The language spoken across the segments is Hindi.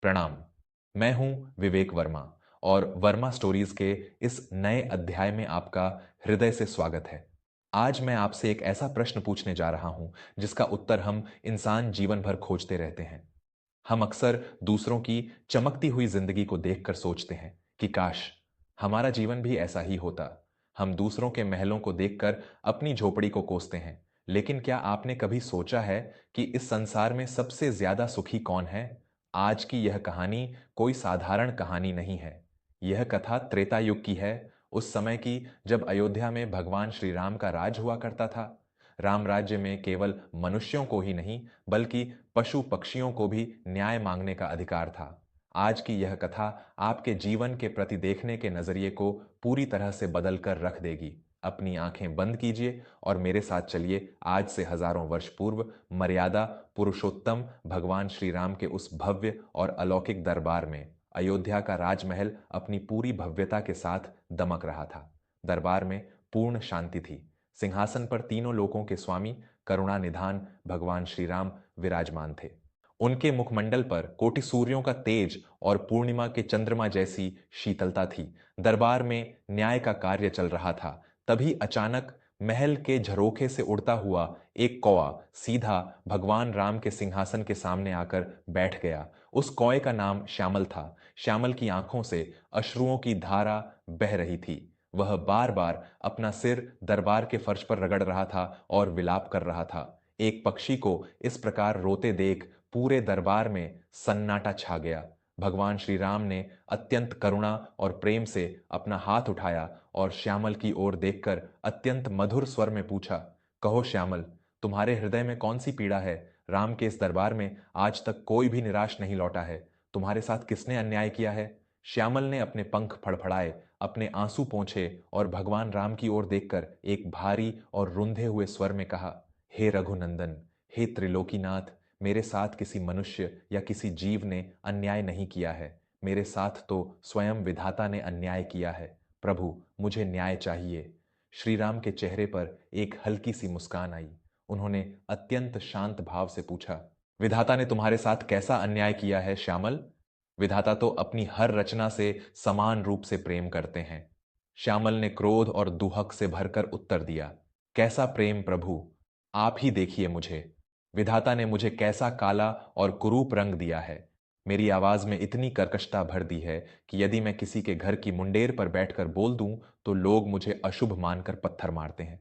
प्रणाम। मैं हूं विवेक वर्मा और वर्मा स्टोरीज के इस नए अध्याय में आपका हृदय से स्वागत है। आज मैं आपसे एक ऐसा प्रश्न पूछने जा रहा हूं जिसका उत्तर हम इंसान जीवन भर खोजते रहते हैं। हम अक्सर दूसरों की चमकती हुई जिंदगी को देखकर सोचते हैं कि काश हमारा जीवन भी ऐसा ही होता। हम दूसरों के महलों को देखकर अपनी झोपड़ी को कोसते हैं, लेकिन क्या आपने कभी सोचा है कि इस संसार में सबसे ज्यादा सुखी कौन है? आज की यह कहानी कोई साधारण कहानी नहीं है। यह कथा त्रेता युग की है, उस समय की जब अयोध्या में भगवान श्री राम का राज हुआ करता था। राम राज्य में केवल मनुष्यों को ही नहीं बल्कि पशु पक्षियों को भी न्याय मांगने का अधिकार था। आज की यह कथा आपके जीवन के प्रति देखने के नजरिए को पूरी तरह से बदल कर रख देगी। अपनी आंखें बंद कीजिए और मेरे साथ चलिए आज से हजारों वर्ष पूर्व मर्यादा पुरुषोत्तम भगवान श्री राम के उस भव्य और अलौकिक दरबार में। अयोध्या का राजमहल अपनी पूरी भव्यता के साथ दमक रहा था। दरबार में पूर्ण शांति थी। सिंहासन पर तीनों लोकों के स्वामी करुणा निधान भगवान श्री राम विराजमान थे। उनके मुखमंडल पर कोटि सूर्यों का तेज और पूर्णिमा के चंद्रमा जैसी शीतलता थी। दरबार में न्याय का कार्य चल रहा था। तभी अचानक महल के झरोखे से उड़ता हुआ एक कौआ सीधा भगवान राम के सिंहासन के सामने आकर बैठ गया। उस कौए का नाम श्यामल था। श्यामल की आंखों से अश्रुओं की धारा बह रही थी। वह बार बार अपना सिर दरबार के फर्श पर रगड़ रहा था और विलाप कर रहा था। एक पक्षी को इस प्रकार रोते देख पूरे दरबार में सन्नाटा छा गया। भगवान श्री राम ने अत्यंत करुणा और प्रेम से अपना हाथ उठाया और श्यामल की ओर देखकर अत्यंत मधुर स्वर में पूछा, कहो श्यामल, तुम्हारे हृदय में कौन सी पीड़ा है? राम के इस दरबार में आज तक कोई भी निराश नहीं लौटा है। तुम्हारे साथ किसने अन्याय किया है? श्यामल ने अपने पंख फड़फड़ाए, अपने आंसू पोंछे और भगवान राम की ओर देखकर एक भारी और रुंधे हुए स्वर में कहा, हे रघुनंदन, हे त्रिलोकीनाथ, मेरे साथ किसी मनुष्य या किसी जीव ने अन्याय नहीं किया है। मेरे साथ तो स्वयं विधाता ने अन्याय किया है। प्रभु, मुझे न्याय चाहिए। श्री राम के चेहरे पर एक हल्की सी मुस्कान आई। उन्होंने अत्यंत शांत भाव से पूछा, विधाता ने तुम्हारे साथ कैसा अन्याय किया है श्यामल? विधाता तो अपनी हर रचना से समान रूप से प्रेम करते हैं। श्यामल ने क्रोध और दुहक से भरकर उत्तर दिया, कैसा प्रेम प्रभु, आप ही देखिए मुझे। विधाता ने मुझे कैसा काला और कुरूप रंग दिया है। मेरी आवाज में इतनी कर्कशता भर दी है कि यदि मैं किसी के घर की मुंडेर पर बैठकर बोल दूं तो लोग मुझे अशुभ मानकर पत्थर मारते हैं।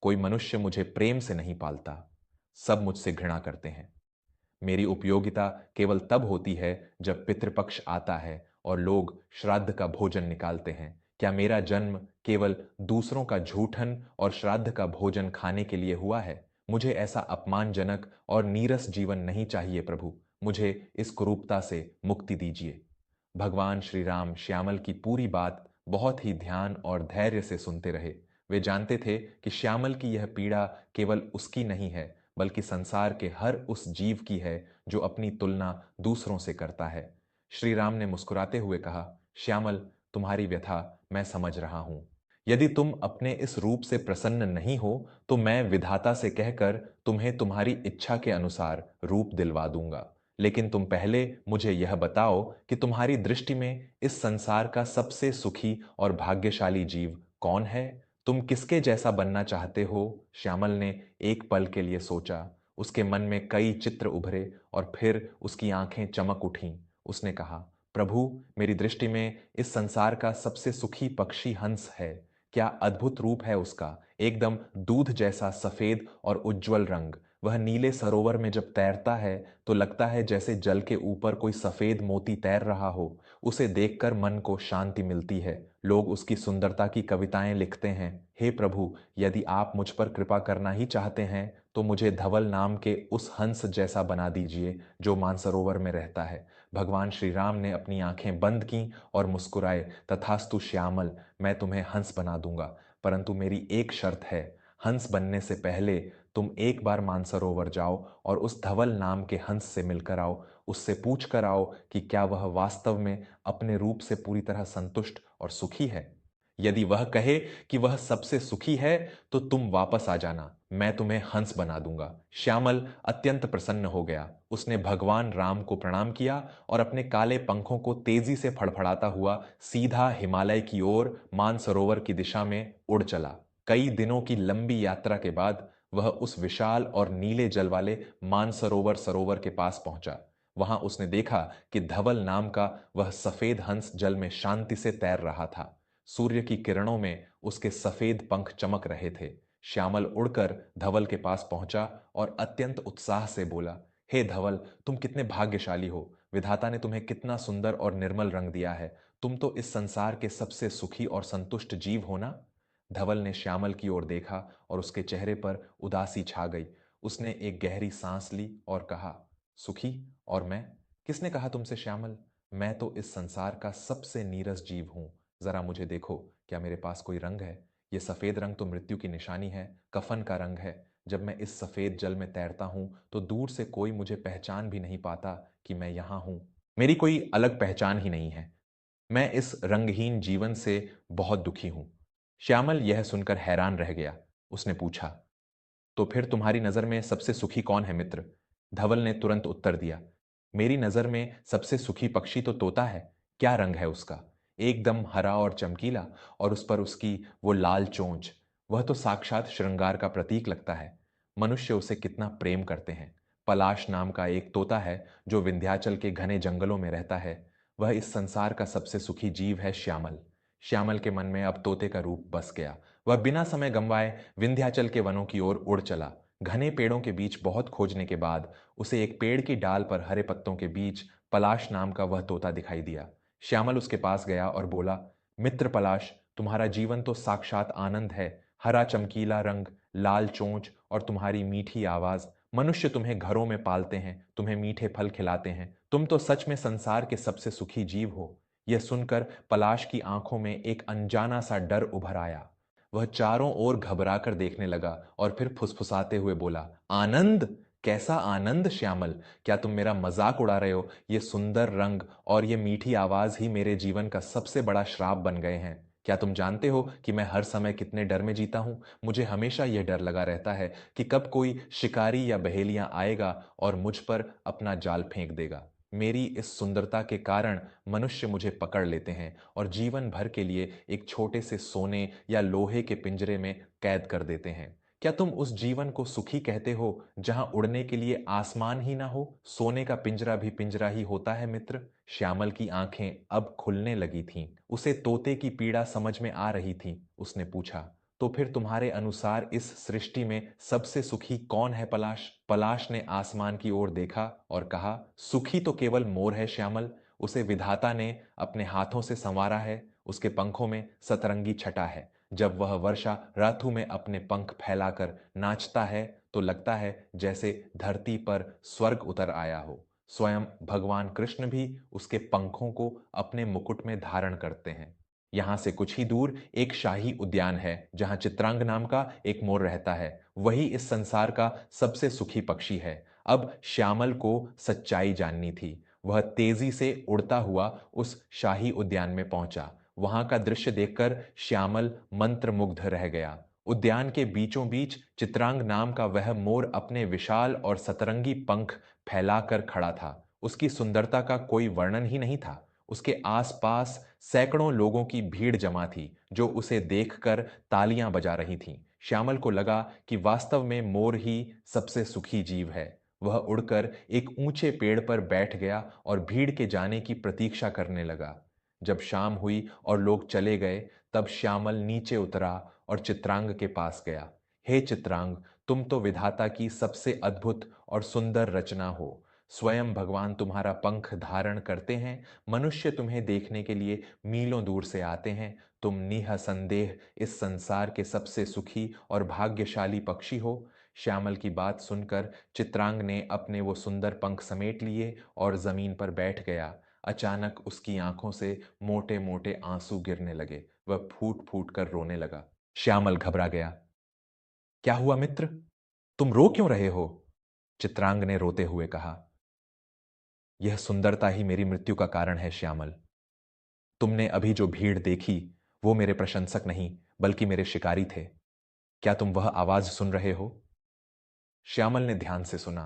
कोई मनुष्य मुझे प्रेम से नहीं पालता, सब मुझसे घृणा करते हैं। मेरी उपयोगिता केवल तब होती है जब पितृपक्ष आता है और लोग श्राद्ध का भोजन निकालते हैं। क्या मेरा जन्म केवल दूसरों का झूठन और श्राद्ध का भोजन खाने के लिए हुआ है? मुझे ऐसा अपमानजनक और नीरस जीवन नहीं चाहिए प्रभु। मुझे इस कुरूपता से मुक्ति दीजिए। भगवान श्री राम श्यामल की पूरी बात बहुत ही ध्यान और धैर्य से सुनते रहे। वे जानते थे कि श्यामल की यह पीड़ा केवल उसकी नहीं है बल्कि संसार के हर उस जीव की है जो अपनी तुलना दूसरों से करता है। श्री राम ने मुस्कुराते हुए कहा, श्यामल, तुम्हारी व्यथा मैं समझ रहा हूं। यदि तुम अपने इस रूप से प्रसन्न नहीं हो तो मैं विधाता से कहकर तुम्हें तुम्हारी इच्छा के अनुसार रूप दिलवा दूंगा। लेकिन तुम पहले मुझे यह बताओ कि तुम्हारी दृष्टि में इस संसार का सबसे सुखी और भाग्यशाली जीव कौन है? तुम किसके जैसा बनना चाहते हो? श्यामल ने एक पल के लिए सोचा। उसके मन में कई चित्र उभरे और फिर उसकी आंखें चमक उठीं। उसने कहा, प्रभु, मेरी दृष्टि में इस संसार का सबसे सुखी पक्षी हंस है। क्या अद्भुत रूप है उसका, एकदम दूध जैसा सफेद और उज्जवल रंग। वह नीले सरोवर में जब तैरता है तो लगता है जैसे जल के ऊपर कोई सफेद मोती तैर रहा हो। उसे देखकर मन को शांति मिलती है। लोग उसकी सुंदरता की कविताएं लिखते हैं। हे प्रभु, यदि आप मुझ पर कृपा करना ही चाहते हैं तो मुझे धवल नाम के उस हंस जैसा बना दीजिए जो मानसरोवर में रहता है। भगवान श्री राम ने अपनी आंखें बंद की और मुस्कुराए, तथास्तु श्यामल, मैं तुम्हें हंस बना दूंगा, परंतु मेरी एक शर्त है। हंस बनने से पहले तुम एक बार मानसरोवर जाओ और उस धवल नाम के हंस से मिलकर आओ। उससे पूछ कर आओ कि क्या वह वास्तव में अपने रूप से पूरी तरह संतुष्ट और सुखी है। यदि वह कहे कि वह सबसे सुखी है तो तुम वापस आ जाना, मैं तुम्हें हंस बना दूंगा। श्यामल अत्यंत प्रसन्न हो गया। उसने भगवान राम को प्रणाम किया और अपने काले पंखों को तेजी से फड़फड़ाता हुआ सीधा हिमालय की ओर मानसरोवर की दिशा में उड़ चला। कई दिनों की लंबी यात्रा के बाद वह उस विशाल और नीले जल वाले मानसरोवर सरोवर के पास पहुंचा। वहां उसने देखा कि धवल नाम का वह सफेद हंस जल में शांति से तैर रहा था। सूर्य की किरणों में उसके सफेद पंख चमक रहे थे। श्यामल उड़कर धवल के पास पहुंचा और अत्यंत उत्साह से बोला, हे धवल, तुम कितने भाग्यशाली हो। विधाता ने तुम्हें कितना सुंदर और निर्मल रंग दिया है। तुम तो इस संसार के सबसे सुखी और संतुष्ट जीव हो ना। धवल ने श्यामल की ओर देखा और उसके चेहरे पर उदासी छा गई। उसने एक गहरी सांस ली और कहा, सुखी? और मैं? किसने कहा तुमसे श्यामल? मैं तो इस संसार का सबसे नीरस जीव हूं। जरा मुझे देखो, क्या मेरे पास कोई रंग है? ये सफेद रंग तो मृत्यु की निशानी है, कफन का रंग है। जब मैं इस सफेद जल में तैरता हूं तो दूर से कोई मुझे पहचान भी नहीं पाता कि मैं यहां हूं। मेरी कोई अलग पहचान ही नहीं है। मैं इस रंगहीन जीवन से बहुत दुखी हूं। श्यामल यह सुनकर हैरान रह गया। उसने पूछा, तो फिर तुम्हारी नजर में सबसे सुखी कौन है मित्र? धवल ने तुरंत उत्तर दिया, मेरी नजर में सबसे सुखी पक्षी तो तोता है। क्या रंग है उसका? एकदम हरा और चमकीला, और उस पर उसकी वो लाल चोंच। वह तो साक्षात श्रृंगार का प्रतीक लगता है। मनुष्य उसे कितना प्रेम करते हैं। पलाश नाम का एक तोता है जो विंध्याचल के घने जंगलों में रहता है। वह इस संसार का सबसे सुखी जीव है श्यामल। श्यामल के मन में अब तोते का रूप बस गया। वह बिना समय गंवाए विंध्याचल के वनों की ओर उड़ चला। घने पेड़ों के बीच बहुत खोजने के बाद उसे एक पेड़ की डाल पर हरे पत्तों के बीच पलाश नाम का वह तोता दिखाई दिया। श्यामल उसके पास गया और बोला, मित्र पलाश, तुम्हारा जीवन तो साक्षात आनंद है। हरा चमकीला रंग, लाल चोंच और तुम्हारी मीठी आवाज। मनुष्य तुम्हें घरों में पालते हैं, तुम्हें मीठे फल खिलाते हैं। तुम तो सच में संसार के सबसे सुखी जीव हो। यह सुनकर पलाश की आंखों में एक अनजाना सा डर उभर आया। वह चारों ओर घबराकर देखने लगा और फिर फुसफुसाते हुए बोला, आनंद? कैसा आनंद श्यामल? क्या तुम मेरा मजाक उड़ा रहे हो? ये सुंदर रंग और ये मीठी आवाज ही मेरे जीवन का सबसे बड़ा श्राप बन गए हैं। क्या तुम जानते हो कि मैं हर समय कितने डर में जीता हूं? मुझे हमेशा यह डर लगा रहता है कि कब कोई शिकारी या बहेलियां आएगा और मुझ पर अपना जाल फेंक देगा। मेरी इस सुंदरता के कारण मनुष्य मुझे पकड़ लेते हैं और जीवन भर के लिए एक छोटे से सोने या लोहे के पिंजरे में कैद कर देते हैं। क्या तुम उस जीवन को सुखी कहते हो जहां उड़ने के लिए आसमान ही ना हो? सोने का पिंजरा भी पिंजरा ही होता है मित्र। श्यामल की आंखें अब खुलने लगी थीं। उसे तोते की पीड़ा समझ में आ रही थी। उसने पूछा, तो फिर तुम्हारे अनुसार इस सृष्टि में सबसे सुखी कौन है पलाश? पलाश ने आसमान की ओर देखा और कहा, सुखी तो केवल मोर है श्यामल। उसे विधाता ने अपने हाथों से संवारा है। उसके पंखों में सतरंगी छटा है। जब वह वर्षा ऋतु में अपने पंख फैलाकर नाचता है तो लगता है जैसे धरती पर स्वर्ग उतर आया हो। स्वयं भगवान कृष्ण भी उसके पंखों को अपने मुकुट में धारण करते हैं। यहां से कुछ ही दूर एक शाही उद्यान है जहां चित्रांग नाम का एक मोर रहता है। वही इस संसार का सबसे सुखी पक्षी है। अब श्यामल को सच्चाई जाननी थी। वह तेजी से उड़ता हुआ उस शाही उद्यान में पहुंचा। वहां का दृश्य देखकर श्यामल मंत्रमुग्ध रह गया। उद्यान के बीचों बीच चित्रांग नाम का वह मोर अपने विशाल और सतरंगी पंख फैलाकर खड़ा था। उसकी सुंदरता का कोई वर्णन ही नहीं था। उसके आसपास सैकड़ों लोगों की भीड़ जमा थी जो उसे देखकर तालियां बजा रही थीं। श्यामल को लगा कि वास्तव में मोर ही सबसे सुखी जीव है। वह उड़कर एक ऊंचे पेड़ पर बैठ गया और भीड़ के जाने की प्रतीक्षा करने लगा। जब शाम हुई और लोग चले गए तब श्यामल नीचे उतरा और चित्रांग के पास गया। हे चित्रांग, तुम तो विधाता की सबसे अद्भुत और सुंदर रचना हो। स्वयं भगवान तुम्हारा पंख धारण करते हैं। मनुष्य तुम्हें देखने के लिए मीलों दूर से आते हैं। तुम निसंदेह इस संसार के सबसे सुखी और भाग्यशाली पक्षी हो। श्यामल की बात सुनकर चित्रांग ने अपने वो सुंदर पंख समेट लिए और जमीन पर बैठ गया। अचानक उसकी आंखों से मोटे मोटे आंसू गिरने लगे। वह फूट फूट कर रोने लगा। श्यामल घबरा गया। क्या हुआ मित्र? तुम रो क्यों रहे हो? चित्रांग ने रोते हुए कहा, यह सुंदरता ही मेरी मृत्यु का कारण है श्यामल। तुमने अभी जो भीड़ देखी वो मेरे प्रशंसक नहीं, बल्कि मेरे शिकारी थे। क्या तुम वह आवाज सुन रहे हो? श्यामल ने ध्यान से सुना।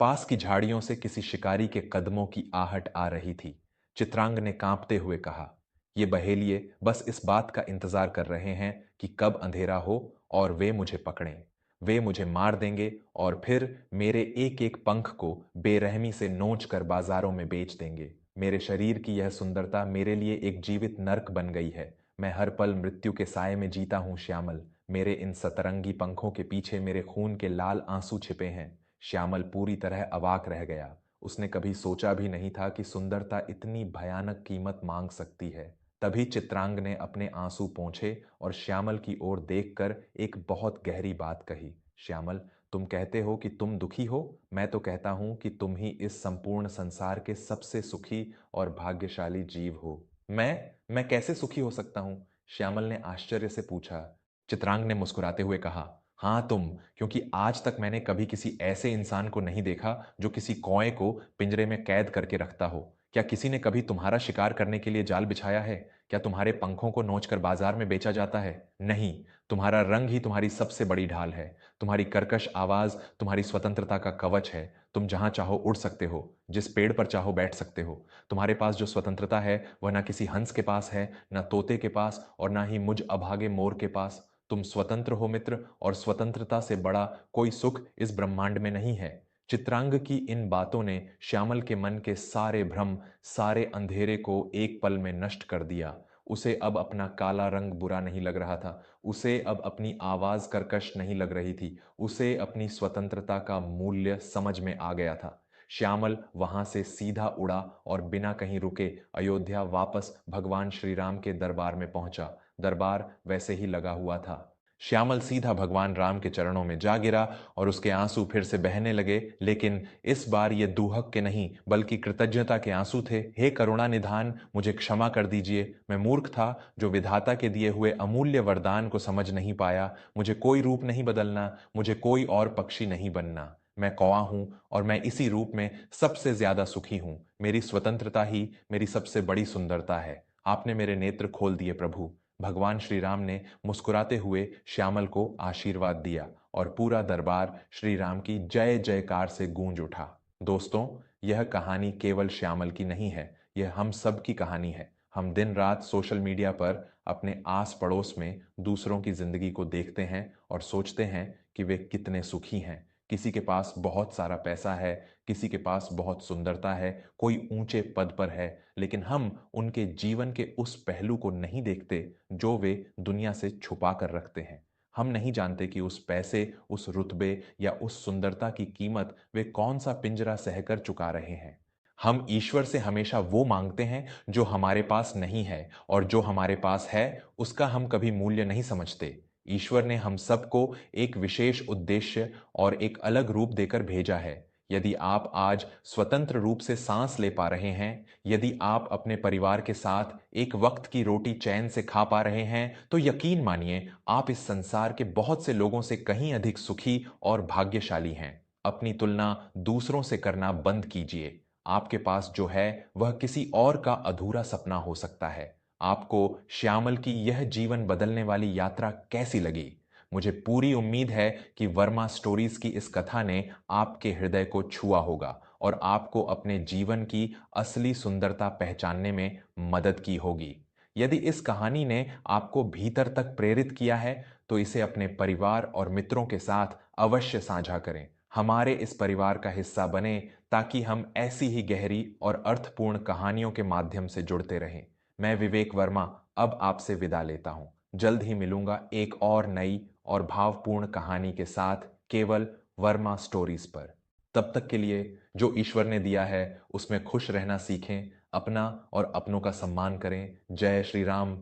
पास की झाड़ियों से किसी शिकारी के कदमों की आहट आ रही थी। चित्रांग ने कांपते हुए कहा, ये बहेलिए बस इस बात का इंतजार कर रहे हैं कि कब अंधेरा हो और वे मुझे पकड़ें। वे मुझे मार देंगे और फिर मेरे एक एक पंख को बेरहमी से नोच कर बाजारों में बेच देंगे। मेरे शरीर की यह सुंदरता मेरे लिए एक जीवित नर्क बन गई है। मैं हर पल मृत्यु के साए में जीता हूं श्यामल। मेरे इन सतरंगी पंखों के पीछे मेरे खून के लाल आंसू छिपे हैं। श्यामल पूरी तरह अवाक रह गया। उसने कभी सोचा भी नहीं था कि सुंदरता इतनी भयानक कीमत मांग सकती है। तभी चित्रांग ने अपने आंसू पोंछे और श्यामल की ओर देखकर एक बहुत गहरी बात कही। श्यामल, तुम कहते हो कि तुम दुखी हो, मैं तो कहता हूं कि तुम ही इस संपूर्ण संसार के सबसे सुखी और भाग्यशाली जीव हो। मैं कैसे सुखी हो सकता हूं? श्यामल ने आश्चर्य से पूछा। चित्रांग ने मुस्कुराते हुए कहा, हाँ तुम, क्योंकि आज तक मैंने कभी किसी ऐसे इंसान को नहीं देखा जो किसी कौए को पिंजरे में कैद करके रखता हो। क्या किसी ने कभी तुम्हारा शिकार करने के लिए जाल बिछाया है? क्या तुम्हारे पंखों को नोचकर बाजार में बेचा जाता है? नहीं। तुम्हारा रंग ही तुम्हारी सबसे बड़ी ढाल है। तुम्हारी कर्कश आवाज तुम्हारी स्वतंत्रता का कवच है। तुम जहां चाहो उड़ सकते हो, जिस पेड़ पर चाहो बैठ सकते हो। तुम्हारे पास जो स्वतंत्रता है वह ना किसी हंस के पास है, ना तोते के पास, और ना ही मुझ अभागे मोर के पास। तुम स्वतंत्र हो मित्र, और स्वतंत्रता से बड़ा कोई सुख इस ब्रह्मांड में नहीं है। चित्रांग की इन बातों ने श्यामल के मन के सारे भ्रम, सारे अंधेरे को एक पल में नष्ट कर दिया। उसे अब अपना काला रंग बुरा नहीं लग रहा था। उसे अब अपनी आवाज कर्कश नहीं लग रही थी। उसे अपनी स्वतंत्रता का मूल्य समझ में आ गया था। श्यामल वहां से सीधा उड़ा और बिना कहीं रुके अयोध्या वापस भगवान श्री राम के दरबार में पहुंचा। दरबार वैसे ही लगा हुआ था। श्यामल सीधा भगवान राम के चरणों में जा गिरा और उसके आंसू फिर से बहने लगे, लेकिन इस बार ये दूहक के नहीं बल्कि कृतज्ञता के आंसू थे। हे करुणा निधान, मुझे क्षमा कर दीजिए। मैं मूर्ख था जो विधाता के दिए हुए अमूल्य वरदान को समझ नहीं पाया। मुझे कोई रूप नहीं बदलना, मुझे कोई और पक्षी नहीं बनना। मैं कौवा हूं और मैं इसी रूप में सबसे ज्यादा सुखी हूं। मेरी स्वतंत्रता ही मेरी सबसे बड़ी सुंदरता है। आपने मेरे नेत्र खोल दिए प्रभु। भगवान श्री राम ने मुस्कुराते हुए श्यामल को आशीर्वाद दिया और पूरा दरबार श्री राम की जय जयकार से गूंज उठा। दोस्तों, यह कहानी केवल श्यामल की नहीं है, यह हम सब की कहानी है। हम दिन रात सोशल मीडिया पर अपने आस पड़ोस में दूसरों की जिंदगी को देखते हैं और सोचते हैं कि वे कितने सुखी हैं। किसी के पास बहुत सारा पैसा है, किसी के पास बहुत सुंदरता है, कोई ऊंचे पद पर है, लेकिन हम उनके जीवन के उस पहलू को नहीं देखते जो वे दुनिया से छुपा कर रखते हैं। हम नहीं जानते कि उस पैसे, उस रुतबे या उस सुंदरता की कीमत वे कौन सा पिंजरा सहकर चुका रहे हैं। हम ईश्वर से हमेशा वो मांगते हैं जो हमारे पास नहीं है, और जो हमारे पास है उसका हम कभी मूल्य नहीं समझते। ईश्वर ने हम सबको एक विशेष उद्देश्य और एक अलग रूप देकर भेजा है। यदि आप आज स्वतंत्र रूप से सांस ले पा रहे हैं, यदि आप अपने परिवार के साथ एक वक्त की रोटी चैन से खा पा रहे हैं, तो यकीन मानिए आप इस संसार के बहुत से लोगों से कहीं अधिक सुखी और भाग्यशाली हैं। अपनी तुलना दूसरों से करना बंद कीजिए। आपके पास जो है वह किसी और का अधूरा सपना हो सकता है। आपको श्यामल की यह जीवन बदलने वाली यात्रा कैसी लगी? मुझे पूरी उम्मीद है कि वर्मा स्टोरीज की इस कथा ने आपके हृदय को छुआ होगा और आपको अपने जीवन की असली सुंदरता पहचानने में मदद की होगी। यदि इस कहानी ने आपको भीतर तक प्रेरित किया है, तो इसे अपने परिवार और मित्रों के साथ अवश्य साझा करें। हमारे इस परिवार का हिस्सा बने, ताकि हम ऐसी ही गहरी और अर्थपूर्ण कहानियों के माध्यम से जुड़ते रहें। मैं विवेक वर्मा अब आपसे विदा लेता हूं। जल्द ही मिलूंगा एक और नई और भावपूर्ण कहानी के साथ, केवल वर्मा स्टोरीज पर। तब तक के लिए जो ईश्वर ने दिया है उसमें खुश रहना सीखें, अपना और अपनों का सम्मान करें। जय श्री राम।